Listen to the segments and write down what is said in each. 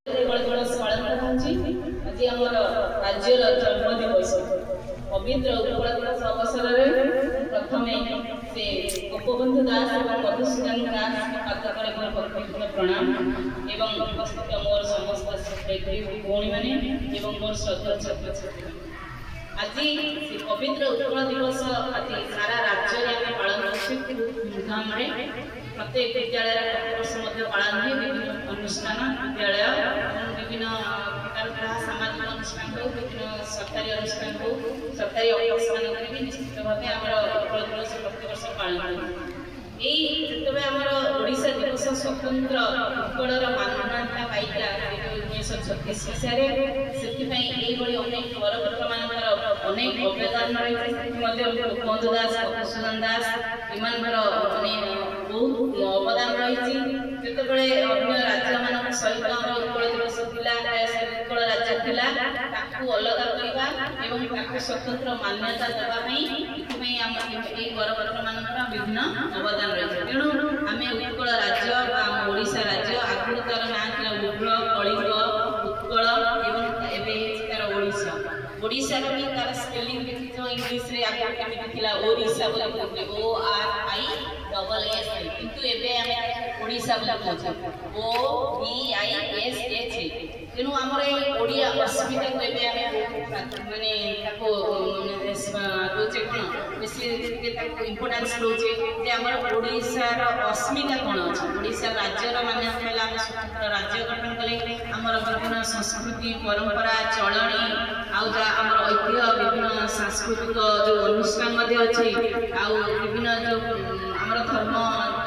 दिवस पालन आज आम राज्यर जन्म दिवस पवित्र उत्कल दिवस अवसर में प्रथम से गोपबंधु दास और मधुसूदन दास पादतले मोर भक्तिपूर्ण प्रणाम एवं उपस्थित मोर समस्त शिक्षयित्री भौणी मैंने मोर श्रद्धा छात्र छात्री आज पवित्र उत्कल दिवस आज सारा राज्य में पालन कर धूमधाम प्रत्येक विद्यालय प्रतिवर्ष पालन हुए विभिन्न अनुष्ठान विद्यालय विभिन्न प्रकार सामाजिक अनुष्ठान हो विभिन्न सरकारी अनुष्ठान हो सरकारी अनुष्ठान भी निश्चित भाव उत्कल दिवस प्रतिवर्ष पालन हुए ये ओडिशा दिवस स्वतंत्र उत्कलर मान्यता पाइला 1936 मसीह से अनेक परपत्र मान अनेक अवदान रही गोपबंधु दास मधुसूदन दास इन माने बहुत अवदान रही जितेबाला अन्य राज्य मान सहित उत्कल दिवस उत्कल राज्य थिला अलग करवा स्वतंत्र मान्यता देवाई परपत्र मान विभिन्न अवदान रही तेणु आम उत्कल राज्य ओडिशा राज्य आगुरी तार ना उग्र कलिंग उत्कल तार ओडिशा ओडिशा भी तार स्पेलिंग देखिए इंग्लीश रे आगे केमिति थिला ओडिशा बोली O R I double S किंतु एबे आमे ओडिशा बोली कहू O B I S H तेणु आमर ये ओडिया अस्मिता को एबे आमे माने ताको दोचे कोन बेसी इंपोर्टेंस दोचे जे आमर ओडिशा रो अस्मिता कोन अछि ओडिशा राज्य रो माने पहला हम स्वतंत्र राज्य गठन कले आमर विभिन्न संस्कृति परंपरा चलणी आउ जा आमर ऐतिह्य विभिन्न सांस्कृतिक जो अनुष्ठान मध्ये अछि आउ विभिन्न जो आमर धर्म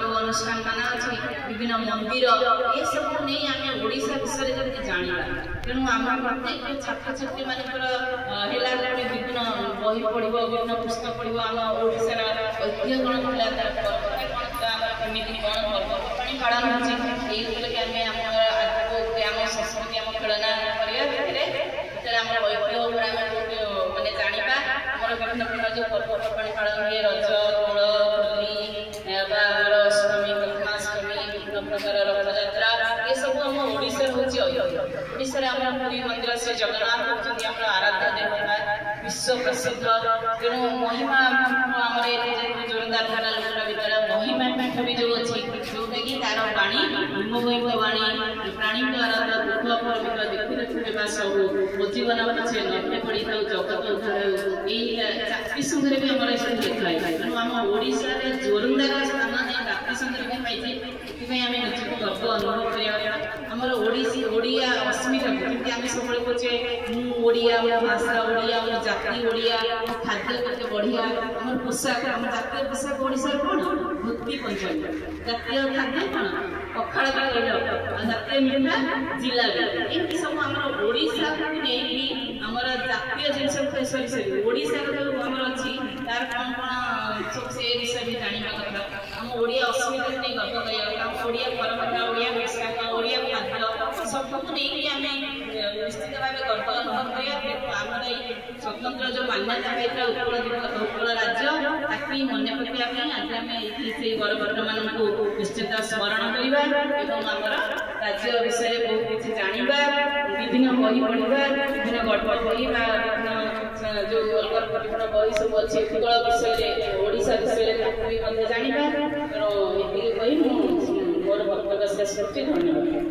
जो अनुष्ठान माना अछि विभिन्न मंदिर ये सब नहीं आमे ओडिशा विषय जति जानिबा तेणु आम प्रत्येक छात्र छात्री मानकर हेला विभिन्न बही पढ़िबो विभिन्न पुस्तक पढ़िबो आम ओडिशा ऐतिह्य कोन थिला तार परंपरा केमिति कोन पर्वपर्वाणी पालन होछि एई उपलक्षे आमे हमर आजको आम संस्कृति आम खेलना करिया भितर आम ऐतिह्य माने जानिबा हमर विभिन्न प्रकार जो पर्वपर्वाणी पालन हुए रज दोल होली अष्टमी जन्माष्टमी विभिन्न प्रकार रथयात्रा ये सब हम ओडिशा होछि ओडिशा आम पुरी मंदिर से जगन्नाथ होती आम आराध्य देवता विश्व प्रसिद्ध तेणु महिमा आम जोरदार थाना लोकरा विद्यालय महिमा पीठ भी जो अच्छी जोटा कि तार वाणी हिमवैक वाणी प्राणी द्वारा दुख परमित देखी देखा सब जीवन पछे नटे पड़ी था जगत उद्धार यही जाति संघरे भी आम लिखाई तेणु आम ओडिशा जोरदार स्थान नहीं जाति संघरे भी पाई आम निजक गर्व अनुभव कर ओडिया अस्मिता जमी आम सब कहे मुझे मो भाषा ओडिया मो जाति ओडिया मो खाद्य केते बढ़िया आम पोशाक आम जातीय पोशाक ओडिशा कौन धोती पंजाबी जातीय खाद्य कौन पखाड़ जातीय मिठा जिलाबी एमती सब आम ओडिशा को नहीं आम जातीय जिनस सरी ओडिशा जो आम अच्छी तार कौन कौन सब से विषय भी जानवा कथा आम ओडिया अस्मिता को नहीं गर्व कर ओडिया परंपरा ओडिया पोशाक ओडिया खाद्य सबको नहीं आम निश्चित भाव गर्व अनुभव कर स्वतंत्र जो मान्यता पाई उत्कल राज्य ताकि मन पकड़ा आज आम ये गौरव मान निश्चित स्मरण करवा आमर राज्य विषय बहुत किसी जाना विभिन्न बही पढ़ा विभिन्न गल्प बही विभिन्न जो अलग विभिन्न बही सब अच्छी उत्कल विषय ओडिशा विषय जाना तेणु ये कही मोर वक्तव्य शेष कर धन्यवाद।